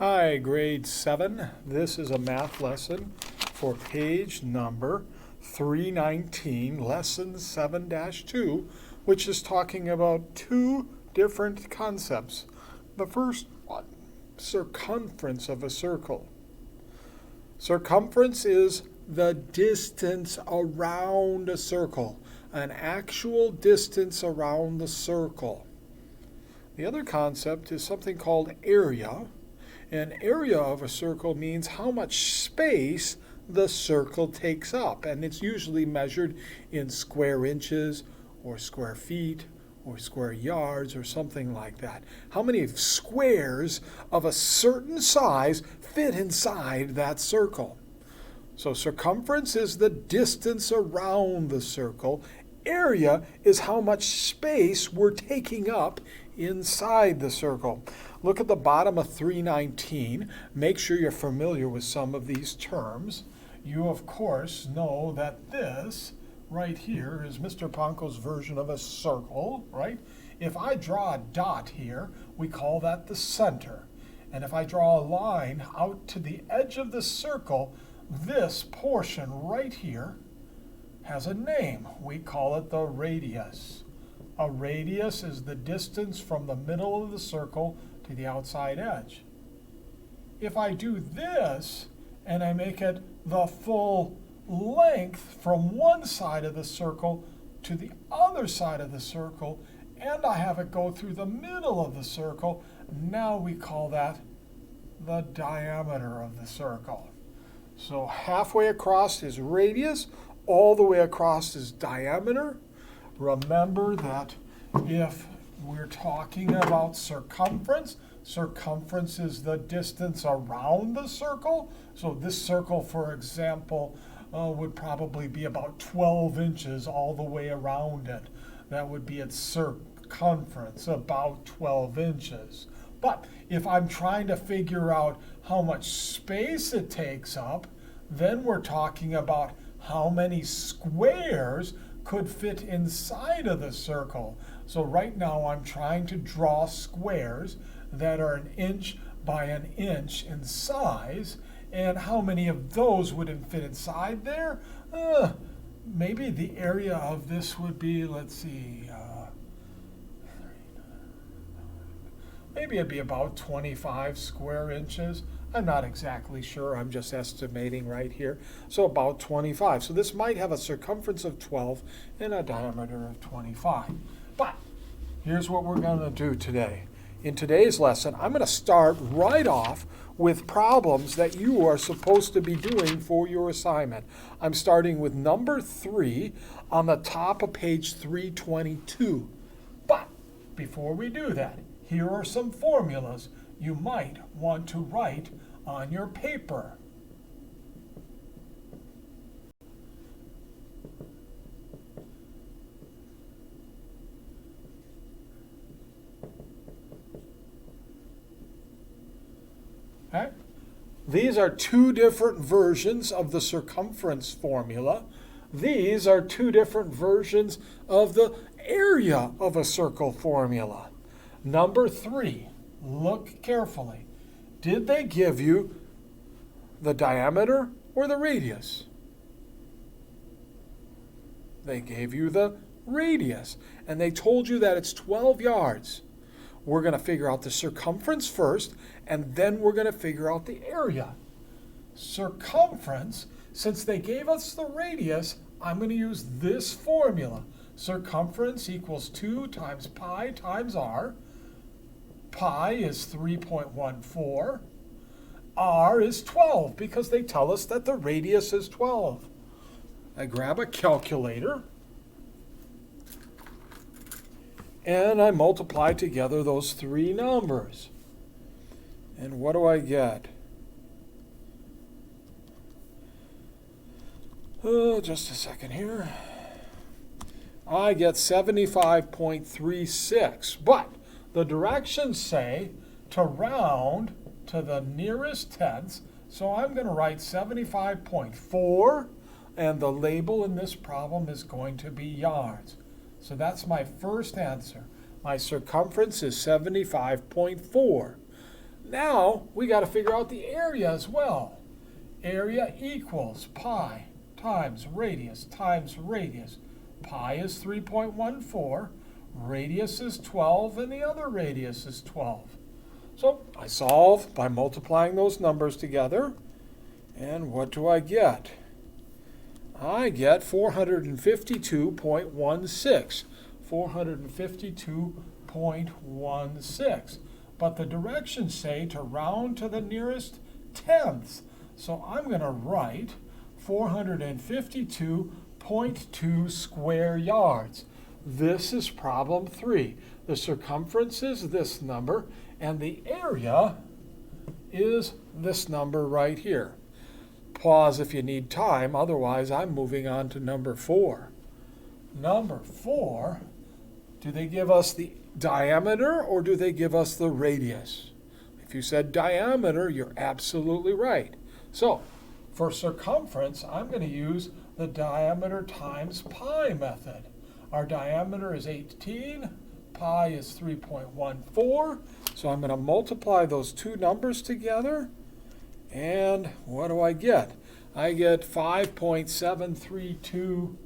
Hi, grade 7. This is a math lesson for page number 319, lesson 7-2, which is talking about two different concepts. The first one, circumference of a circle. Circumference is the distance around a circle, an actual distance around the circle. The other concept is something called area. An area of a circle means how much space the circle takes up, and it's usually measured in square inches or square feet or square yards or something like that. How many squares of a certain size fit inside that circle? So circumference is the distance around the circle. Area is how much space we're taking up inside the circle. Look at the bottom of 319. Make sure you're familiar with some of these terms. You, of course, know that this right here is Mr. Ponko's version of a circle, right? If I draw a dot here, we call that the center. And if I draw a line out to the edge of the circle, this portion right here has a name. We call it the radius. A radius is the distance from the middle of the circle to the outside edge. If I do this and I make it the full length from one side of the circle to the other side of the circle, and I have it go through the middle of the circle, now we call that the diameter of the circle. So halfway across is radius, all the way across is diameter. Remember that if we're talking about circumference, circumference is the distance around the circle. So this circle, for example, would probably be about 12 inches all the way around it. That would be its circumference, about 12 inches. But if I'm trying to figure out how much space it takes up, then we're talking about how many squares could fit inside of the circle. So right now I'm trying to draw squares that are 1 inch by 1 inch in size, and how many of those would fit inside there? Maybe the area of this would be, let's see, maybe it'd be about 25 square inches. I'm not exactly sure, I'm just estimating right here. So about 25. So this might have a circumference of 12 and a diameter of 25. But here's what we're going to do today. In today's lesson, I'm going to start right off with problems that you are supposed to be doing for your assignment. I'm starting with number 3 on the top of page 322. But before we do that, here are some formulas you might want to write on your paper. Okay? These are two different versions of the circumference formula. These are two different versions of the area of a circle formula. Number 3, look carefully. Did they give you the diameter or the radius? They gave you the radius, and they told you that it's 12 yards. We're going to figure out the circumference first, and then we're going to figure out the area. Circumference, since they gave us the radius, I'm going to use this formula. Circumference equals 2 times pi times r. Pi is 3.14. R is 12 because they tell us that the radius is 12. I grab a calculator and I multiply together those three numbers. And what do I get? Oh, just a second here. I get 75.36, but the directions say to round to the nearest tenths, so I'm going to write 75.4, and the label in this problem is going to be yards. So that's my first answer. My circumference is 75.4. Now we got to figure out the area as well. Area equals pi times radius times radius. Pi is 3.14, radius is 12, and the other radius is 12. So I solve by multiplying those numbers together. And what do I get? I get 452.16. 452.16. But the directions say to round to the nearest tenths. So I'm going to write 452.2 square yards. This is problem 3. The circumference is this number, and the area is this number right here. Pause if you need time, otherwise I'm moving on to number 4. Number 4, do they give us the diameter or do they give us the radius? If you said diameter, you're absolutely right. So, for circumference, I'm going to use the diameter times pi method. Our diameter is 18, pi is 3.14, so I'm going to multiply those two numbers together, and what do I get? I get 5.732,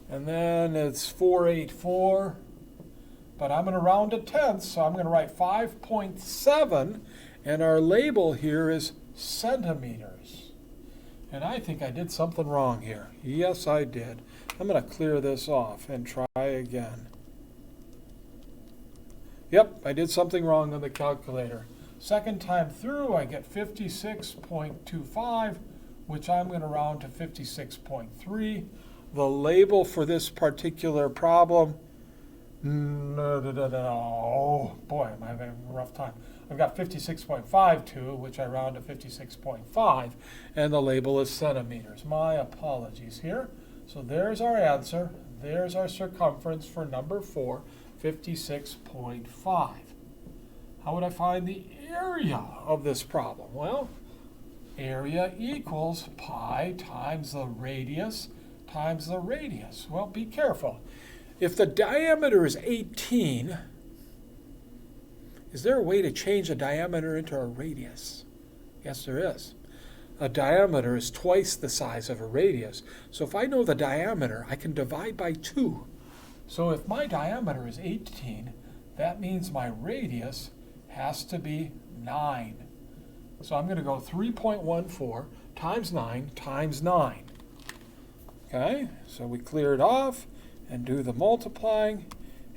and then it's 484, but I'm going to round to tenths, so I'm going to write 5.7, and our label here is centimeters. And I think I did something wrong here. Yes, I did. I'm going to clear this off and try again. Yep, I did something wrong on the calculator. Second time through, I get 56.25, which I'm going to round to 56.3. The label for this particular problem, oh boy, am I having a rough time. I've got 56.52, which I round to 56.5, and the label is centimeters. My apologies here. So there's our answer. There's our circumference for number 4, 56.5. How would I find the area of this problem? Well, area equals pi times the radius times the radius. Well, be careful. If the diameter is 18, is there a way to change a diameter into a radius? Yes, there is. A diameter is twice the size of a radius. So if I know the diameter, I can divide by 2. So if my diameter is 18, that means my radius has to be 9. So I'm going to go 3.14 times 9 times 9. Okay, so we clear it off and do the multiplying,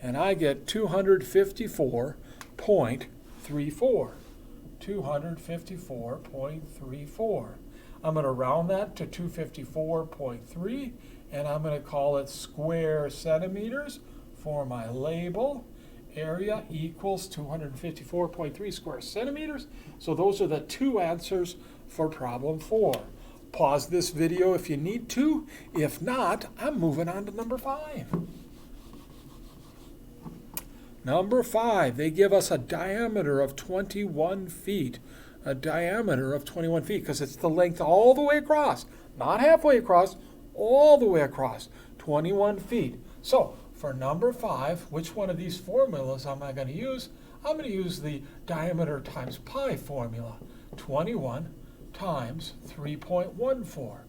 and I get 254.34. 254.34. I'm going to round that to 254.3, and I'm going to call it square centimeters for my label. Area equals 254.3 square centimeters. So those are the two answers for problem 4. Pause this video if you need to. If not, I'm moving on to number 5. Number 5, they give us a diameter of 21 feet. A diameter of 21 feet because it's the length all the way across. Not halfway across, all the way across. 21 feet. So, for number 5, which one of these formulas am I going to use? I'm going to use the diameter times pi formula. 21 times 3.14.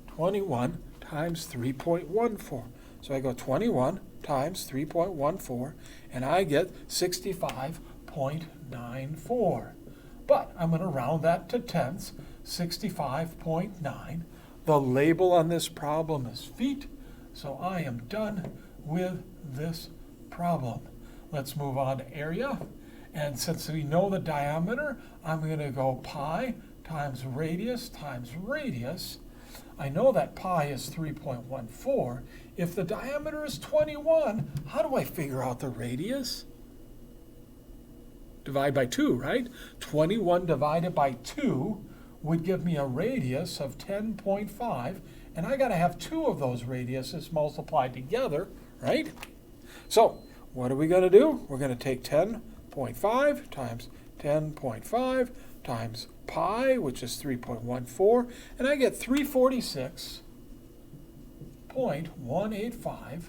21 times 3.14. So I go 21 times 3.14, and I get 65.94. But I'm going to round that to tenths, 65.9. The label on this problem is feet, so I am done with this problem. Let's move on to area. And since we know the diameter, I'm going to go pi times radius times radius. I know that pi is 3.14. If the diameter is 21, how do I figure out the radius? Divide by 2, right? 21 divided by 2 would give me a radius of 10.5, and I got to have 2 of those radiuses multiplied together, right? So, what are we going to do? We're going to take 10.5 times 10.5 times pi, which is 3.14, and I get 346.185,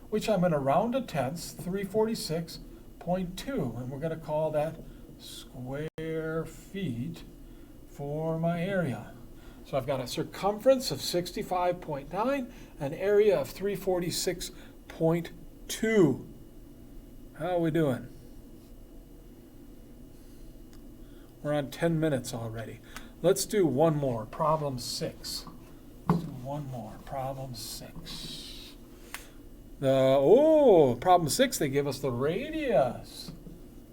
which I'm going to round to tenths, 346.185. 0.2, and we're going to call that square feet for my area. So I've got a circumference of 65.9, an area of 346.2. How are we doing? We're on 10 minutes already. Let's do one more, problem 6. Let's do one more, problem 6. Problem 6, they give us the radius.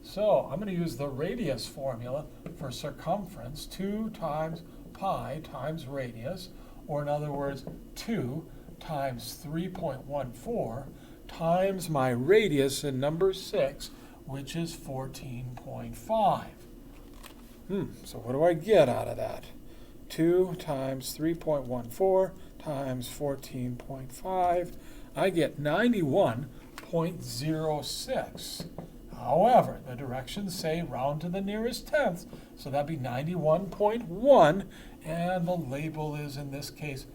So I'm going to use the radius formula for circumference, 2 times pi times radius, or in other words, 2 times 3.14 times my radius in number 6, which is 14.5. So what do I get out of that? 2 times 3.14 times 14.5. I get 91.06. However, the directions say round to the nearest tenth, so that'd be 91.1, and the label is, in this case,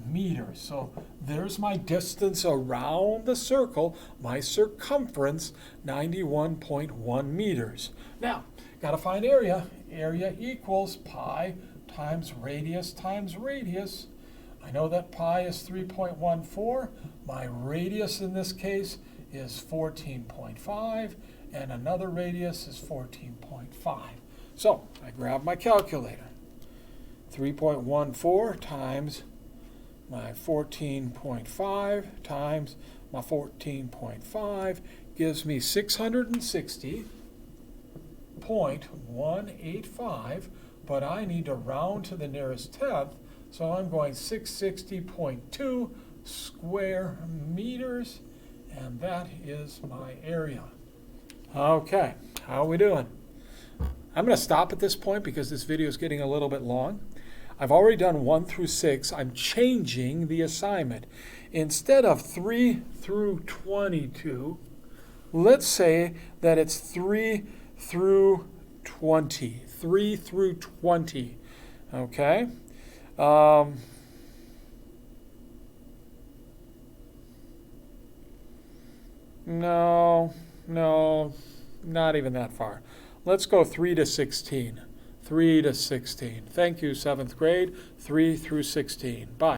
meters. So there's my distance around the circle, my circumference, 91.1 meters. Now, got to find area. Area equals pi times radius times radius. I know that pi is 3.14. My radius in this case is 14.5, and another radius is 14.5. So I grab my calculator. 3.14 times my 14.5 times my 14.5 gives me 660.185, but I need to round to the nearest tenth, so I'm going 660.2 square meters, and that is my area. Okay, how are we doing? I'm going to stop at this point because this video is getting a little bit long. I've already done 1 through 6. I'm changing the assignment. Instead of 3 through 22, let's say that it's 3 through 20. 3 through 20. Okay? No, not even that far. Let's go 3 to 16. 3 to 16. Thank you, 7th grade. 3 through 16. Bye.